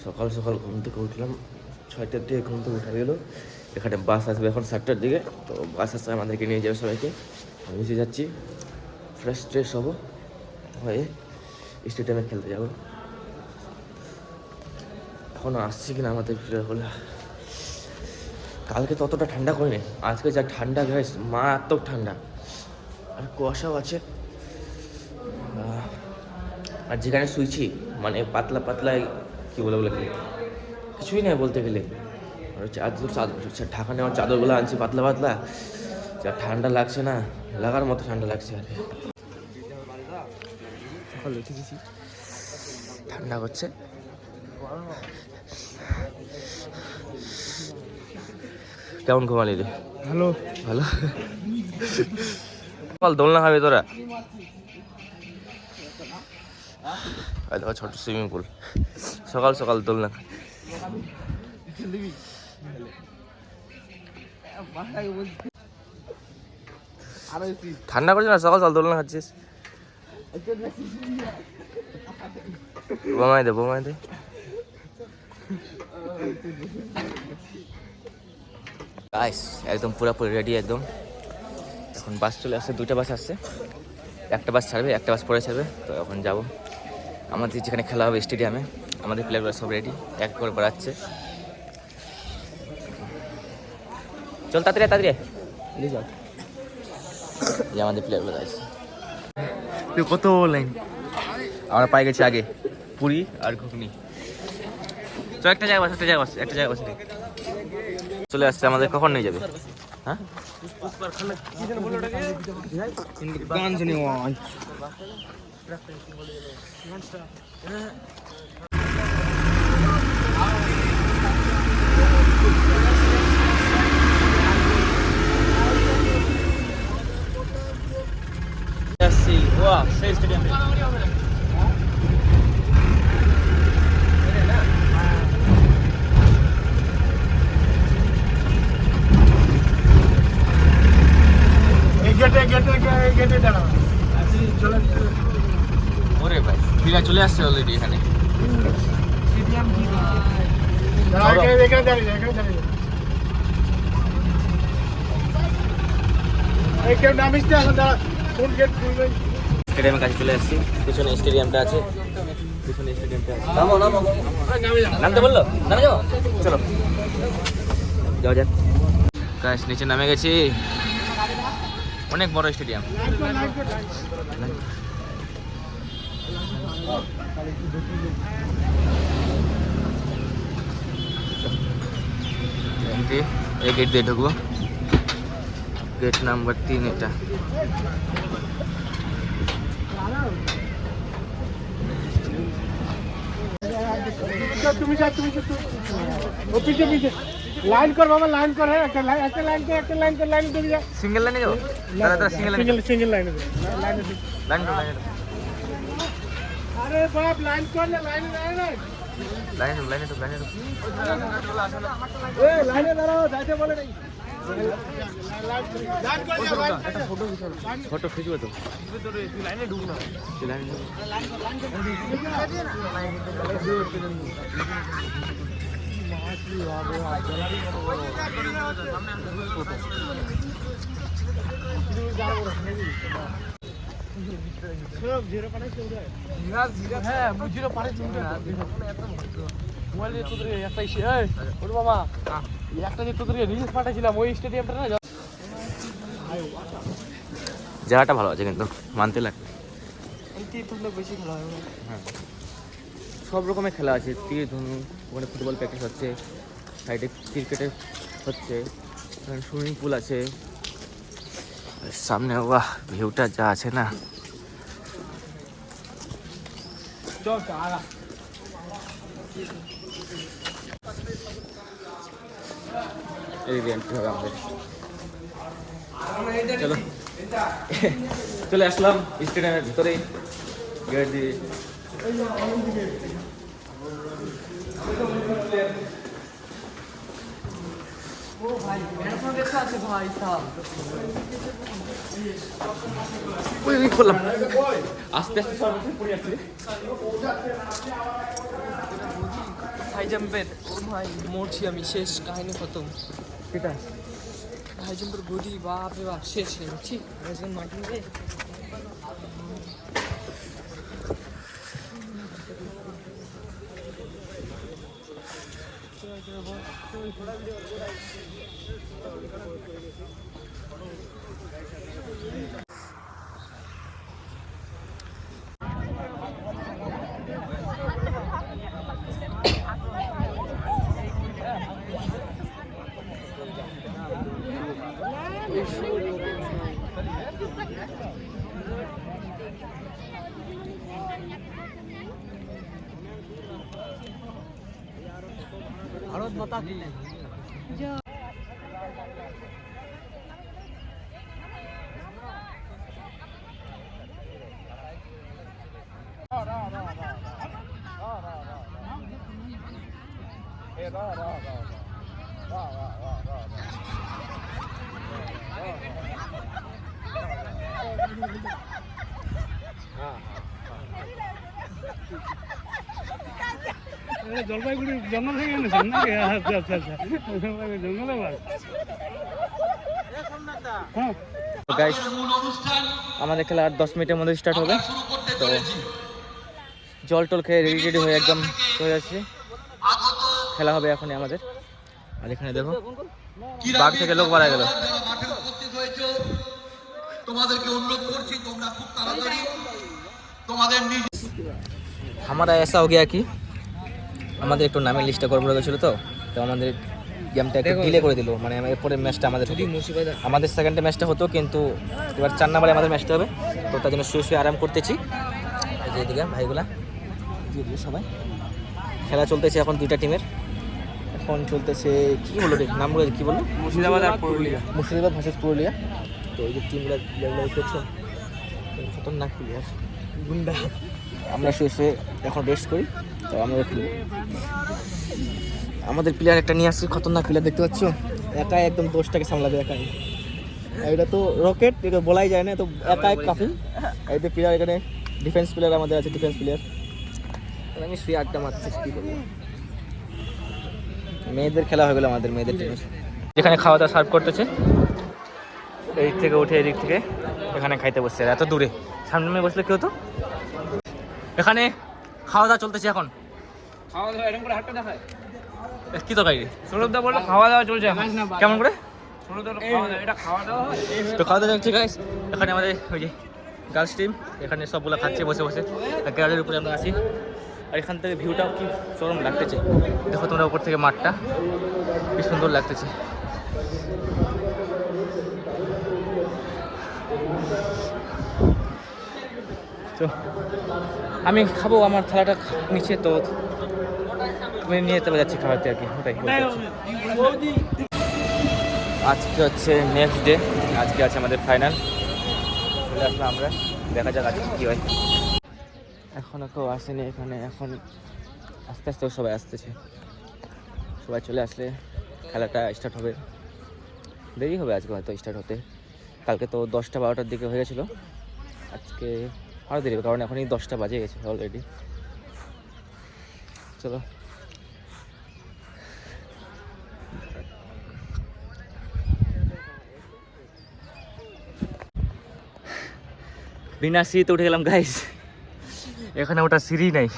সকাল সকাল ঘুম থেকে উঠলাম, 6টার দিকে ঘুম থেকে উঠা গেলো। এখানে বাস আসবে এখন 7টার দিকে, তো বাস আসলে আমাদেরকে নিয়ে যাবে সবাইকে। আমি এসে যাচ্ছি, ফ্রেশ ট্রেশ হবো, হয়ে স্টেডিয়ামে খেলতে যাবো। এখনও আসছে কিনা আমাদের প্লেয়ারগুলো। কালকে ততটা ঠান্ডা করিনি, আজকে যা ঠান্ডা গাইস, মারাত্মক ঠান্ডা, আর কুয়াশাও আছে। আর যেখানে শুয়েছি মানে পাতলা পাতলা কী বলে বলে কিছুই নেই বলতে গেলে। আর চাদর ঢাকা নেওয়ার চাদরগুলো আনছি পাতলা পাতলা, যা ঠান্ডা লাগছে না, লাগার মতো ঠান্ডা লাগছে। আর সকাল উঠে গেছি, ঠান্ডা করছে। কেমন ঘুমালি রে? ভালো ভালো। সকাল দোলনা খাবি তোরা? দেখো ছোট সুইমিং পুল, সকাল সকাল দোলনা। ঠান্ডা করছে না, সকাল সকাল দোলনা খাচ্ছিস? বোমাই দে, বোমাই দে। গাইস একদম পুরোপুরি রেডি একদম। এখন বাস চলে আসছে, 2টা বাস আসছে, একটা বাস ছাড়বে, একটা বাস পরে ছাড়বে। তো এখন যাবো আমাদের যেখানে খেলা হবে স্টেডিয়ামে। আমাদের প্লেয়ারগুলো সব রেডি, এক করে বেড়াচ্ছে। চল তাড়াতাড়ি তাড়াতাড়ি চল। এই আমাদের প্লেয়ারগুলো আছে, কত লাইন। আমরা পাই গেছি আগে পুরি আর ঘুগনি। তো একটা জায়গা বাস, একটা জায়গা বাস, একটা জায়গা বাস চলে আসছে আমাদের। কখন নিয়ে যাবে? হ্যাঁ সেই স্টেডিয়ামে। ওরে ভাই ফিরা চলে আসছে অলরেডি এখানে। স্টেডিয়ামের কাছে চলে আসছি, পিছনে স্টেডিয়ামটা আছে, পিছনে স্টেডিয়ামটা আছে। নামো নামো, নামতে বললো, নামে যাও, চলো যাও যাক। গাইস নিচে নামে গেছি, অনেক বড় স্টেডিয়াম। এই গেট দিয়ে ঢুকবো, গেট নাম্বার 3 এটা। লাইন কর বাবা, লাইন কর, একটা লাইন একটা লাইন কর, একটা লাইন কর, লাইন করে যা। সিঙ্গেল লাইনে যাও দাদা, দাদা সিঙ্গেল লাইনে, সিঙ্গেল লাইনে লাইন লাইন। আরে বাপ, লাইন কর না, লাইন লাইন লাইনে লাইনে লাইনে এ লাইনে দাঁড়াও, যাইতে বলে নাই। লাইন কর যা ভাই, একটা ফটো খিচাও, ফটো খিচবে তো লাইনে ঢুক না, লাইনে লাইন কর, লাইন কর। জায়গাটা ভালো আছে কিন্তু মানতে লাগে। বেশি খেলা হয়, হ্যাঁ সব রকমের খেলা আছে, তীর ধনু, ওখানে ফুটবল প্র্যাকটিস হচ্ছে, সাইডে ক্রিকেটের হচ্ছে, ওখানে সুইমিং পুল আছে, সামনে বাহ ভিউটা যা আছে না। এই এন্ট্রি হবে আমাদের। চলো চলে আসলাম স্টেডিয়ামের ভিতরে, গেট দিয়ে। করলাম আস্তে আস্তে পড়ে যাচ্ছে। হাই জাম্পের ও ভাই মরছি আমি, শেষ কাহিনী খতম। সেটা হাই জাম্পের গদি বাপ রে বাপ, শেষ ঠিক একজন মাটি রে। জলপাইগুড়ি জঙ্গল থেকে এনেছেন নাকি? আচ্ছা আচ্ছা আচ্ছা, জলপাইগুড়ি জঙ্গলে বাস। হ্যাঁ গাইস, আমাদের খেলা আর 10 মিনিটের মধ্যে স্টার্ট হবে। তো জল টল খেয়ে রেডি রেডি হয়ে একদম চলে যাচ্ছি। খেলা হবে এখনই আমাদের। আর এখানে দেখো বাঘ থেকে লোক মারা গেল। তোমাদেরকে অনুরোধ করছি তোমরা খুব তাড়াতাড়ি তোমাদের নিজ हमारा ऐसा हो गया कि আমাদের একটু নামের লিস্টটা গড়বড় হয়ে গেছিলো, তো আমাদের গেমটা একটু ডিলে করে দিল। মানে এরপরে ম্যাচটা আমাদের সেকেন্ডে ম্যাচটা হতো, কিন্তু এবার 4 নম্বরে আমাদের ম্যাচটা হবে। তো তার জন্য শুয়ে শুয়ে আরাম করতেছি। এই যে এদিকে ভাইগুলা দিয়ে দিয়ে সবাই খেলা চলতেছে এখন দুইটা টিমের। এখন চলতেছে কি বললো রে নামগুলো, কি বললো? মুর্শিদাবাদ আর পুরুলিয়া। মুর্শিদাবাদ ভার্সেস পুরুলিয়া। তো এই যে টিমগুলো দেখছো খতরনাক প্লেয়ার, গুন্ডা। আমরা শুয়ে শুয়ে এখন রেস্ট করি। তো আমরা খেলি। আমাদের প্লেয়ার একটা নিয়ে আসছি, খতরনাক প্লেয়ার দেখতে পাচ্ছ। একাই একদম 10টাকে সামলাবে একাই। এটা তো রকেট, এটা বলাই যায় না, তো একাই কাফি। এই যে প্লেয়ার এখানে ডিফেন্স প্লেয়ার আমাদের আছে, ডিফেন্স প্লেয়ার। আমি শুয়ে আড্ডা মারছি, কী করবো। মেয়েদের খেলা হয়ে গেলো আমাদের মেয়েদের টিমের। যেখানে খাওয়া দাওয়া সার্ভ করতেছে, এই থেকে উঠে এদিক থেকে এখানে খাইতে বসছে। এত দূরে সামনে বসলে কি হতো। এখানে খাওয়া দাওয়া চলতেছে এখন। খাওয়া দাওয়া এরকম করে হাতটা দেখায়। কি তরকারি? সৌরভদা বললো খাওয়া দাওয়া চলছে কেমন করে? সৌরভদা খাওয়া দাওয়া, এটা খাওয়া দাওয়া হয়। তো খাওয়া দাওয়া চলছে গাইস। এখানে আমাদের ওই যে গার্লস টিম এখানে সবগুলো খাচ্ছে বসে বসে। আর গ্যালারির উপরে আমরা আসি। আর এখান থেকে ভিউটাও কি চরম লাগতেছে। দেখো তোমরা উপর থেকে মাঠটা কি সুন্দর লাগতেছে। তো আমি খাবো, আমার থালাটা নিচে, তো আমি নিয়ে যেতে যাচ্ছি খাওয়াতে আর কি। ওটাই আজকে হচ্ছে নেক্সট ডে, আজকে আছে আমাদের ফাইনাল। চলে আসলাম আমরা, দেখা যাক আজকে কী হয়। এখনও কেউ আসেনি এখানে। এখন আস্তে আস্তে সবাই আসতেছে। সবাই চলে আসলে খেলাটা স্টার্ট হবে। দেরি হবে আজকে হয়তো স্টার্ট হতে। কালকে তো 10টা 12টার দিকে হয়ে গেছিলো। আজকে আরও দেরি হবে, কারণ এখনই 10টা বাজে গেছে অলরেডি। চলো বিনা সিঁড়িতে উঠে গেলাম গাইস। এখানে ওটা সিঁড়ি নাই,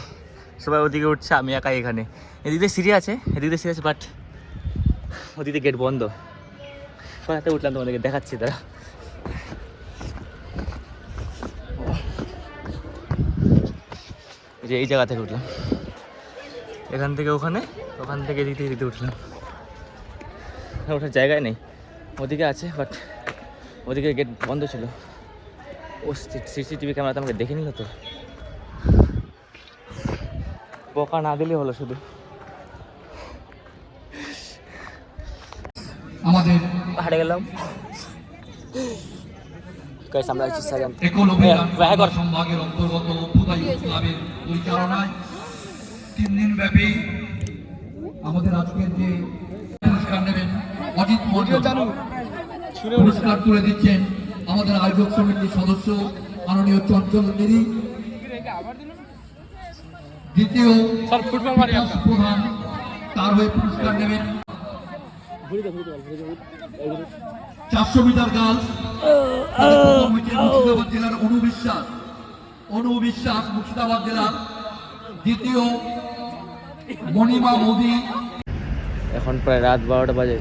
সবাই ওদিকে উঠছে, আমি একাই এখানে। এদিকে সিঁড়ি আছে, এদিকে সিঁড়ি আছে, বাট ওদিকে গেট বন্ধ। কোথাতে উঠলাম তোমাদেরকে দেখাচ্ছি তারা। যে এই জায়গা থেকে উঠলাম, এখান থেকে ওখানে, ওখান থেকে এদিক থেকে এদিকে উঠলাম। ওঠার জায়গায় নেই, ওদিকে আছে বাট ওদিকে গেট বন্ধ ছিল। ও সিসিটিভি ক্যামেরাতে আমাকে দেখে নিল, তো বকা না দিলে হলো শুধু। আমাদের হারিয়ে গেলাম গাইস। আমরা আছি সাজান সম্ভাগের অন্তর্গত ভূতাই ক্লাবের পরিচালনায় 3 দিন ব্যাপী আমাদের আজকের যে পুরস্কার নেবেন অজিত মন্ডল পুরস্কার তুলে দিচ্ছেন আমাদের আয়োজক সমিতির সদস্য মাননীয় চঞ্চল মেরি। দ্বিতীয় প্রধান তার হয়ে পুরস্কার নেবেন 400 মিটার গার্লস মুর্শিদাবাদ জেলার অনুবিশ্বাস মুর্শিদাবাদ জেলার দ্বিতীয় মণিমা মোদী। এখন প্রায় রাত 12টা বাজে,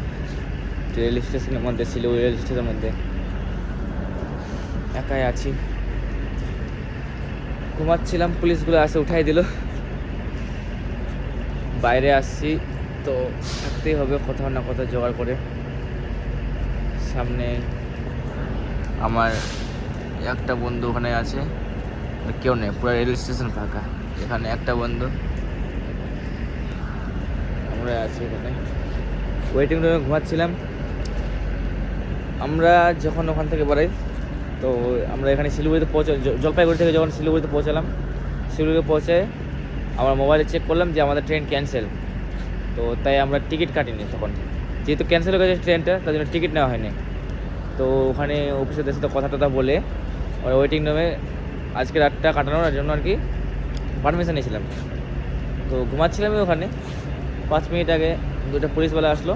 রেল স্টেশনের মধ্যে, শিলিগুড়ি রেল স্টেশনের মধ্যে একাই আছি, ঘুমাচ্ছিলাম, পুলিশগুলো আসে উঠাই দিল। বাইরে আসছি তো থাকতেই হবে কোথাও না কোথাও জোগাড় করে। সামনে আমার একটা বন্ধু ওখানে আছে, কেউ নেই, পুরো রেল স্টেশন ফাঁকা। এখানে একটা বন্ধু, আমরা আছি এখানে ওয়েটিং রুমে ঘুমাচ্ছিলাম। আমরা যখন ওখান থেকে বেরাই তো আমরা এখানে শিলিগুড়িতে জলপাইগুড়ি থেকে যখন শিলিগুড়িতে পৌঁছালাম, শিলিগুড়িতে পৌঁছে আমরা মোবাইলে চেক করলাম যে আমাদের ট্রেন ক্যান্সেল। তো তাই আমরা টিকিট কাটিনি তখন, যেহেতু ক্যান্সেল হয়ে গেছে ট্রেনটা, তার জন্য টিকিট নেওয়া হয়নি। তো ওখানে অফিসের সাথে কথা টথা বলে ওয়েটিং রুমে আজকে রাতটা কাটানোর জন্য আর কি পারমিশন নিয়েছিলাম। তো ঘুমাচ্ছিলাম ওখানে, 5 মিনিট আগে দুটো পুলিশওয়ালা আসলো,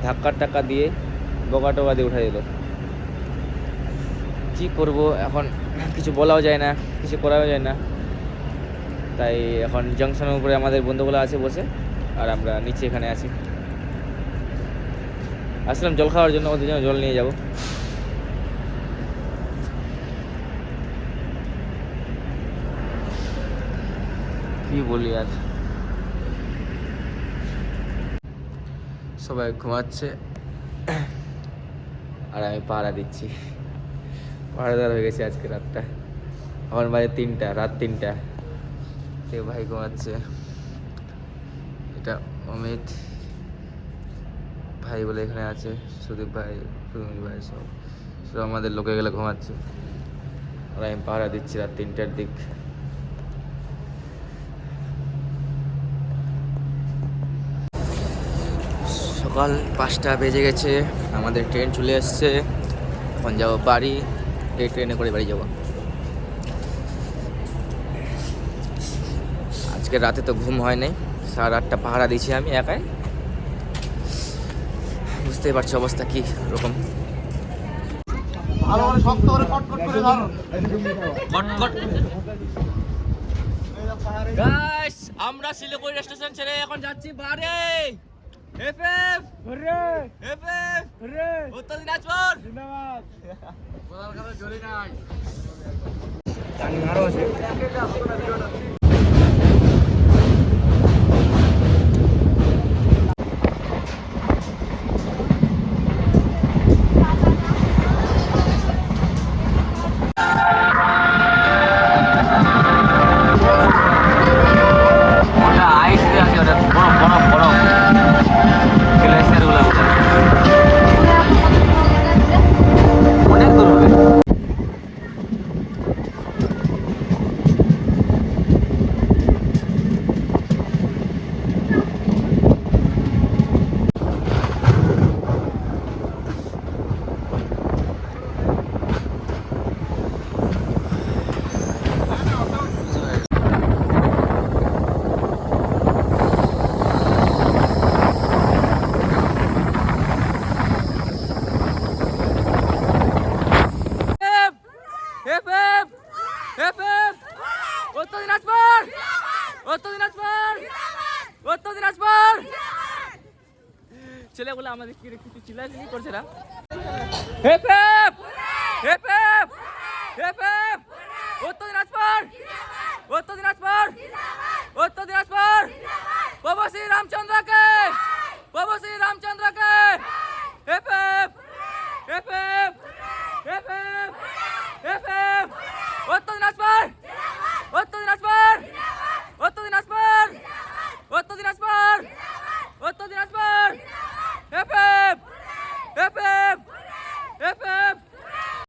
ধাক্কা টাক্কা দিয়ে বকা টকা দিয়ে উঠাই দিল। কী করবো এখন, কিছু বলাও যায় না, কিছু করাও যায় না। তাই এখন জাংশনের উপরে আমাদের বন্ধুগুলো আছে বসে, আর আমরা নিচে এখানে আছি। আসলাম জল খাওয়ার জন্য, ওদের জন্য জল নিয়ে যাব। কি বলি আর, সবাই ঘুমাচ্ছে আর আমি পাহারা দিচ্ছি। পাহারাদার হয়ে গেছে আজকে রাতটা। আমার বাজে 3টা, রাত 3টা। কেউ ভাই ঘুমাচ্ছে, এটা অমিত ভাই বলে এখানে আছে, সুদীপ ভাই, সুদীপ ভাই, সব আমাদের লোকে গেলে ঘুমাচ্ছে আর আমি পাহারা দিচ্ছি রাত 3টার দিক। সকাল 5টা বেজে গেছে, আমাদের ট্রেন চলে এসছে। এখন যাবো বাড়ি, এই ট্রেনে করে বাড়ি যাবো। আজকে রাতে তো ঘুম হয় নাই, 8:30টা পাহারা দিয়েছি আমি একাই। বুঝতেই পারছি অবস্থা কি রকম। গাইস, আমরা শিলিগুড়ি স্টেশন ছেড়ে এখন যাচ্ছি বাড়ি। এফএফ এফএফ উত্তর দিনাজপুর জিন্দাবাদ। বলার কথা জোরে নাই, জানি আরো আছে। ছেলেগুলো আমাদের কি কিছু চিল্লাচিল্লি করছে না। FF FF FF Uttar Dinajpur, উত্তর দিনাজপুর, উত্তর দিনাজপুর। প্রভু শ্রী রামচন্দ্রকে, প্রভু শ্রী রামচন্দ্রকে। FF FF FF FF Uttar Dinajpur, উত্তর দিনাজপুর।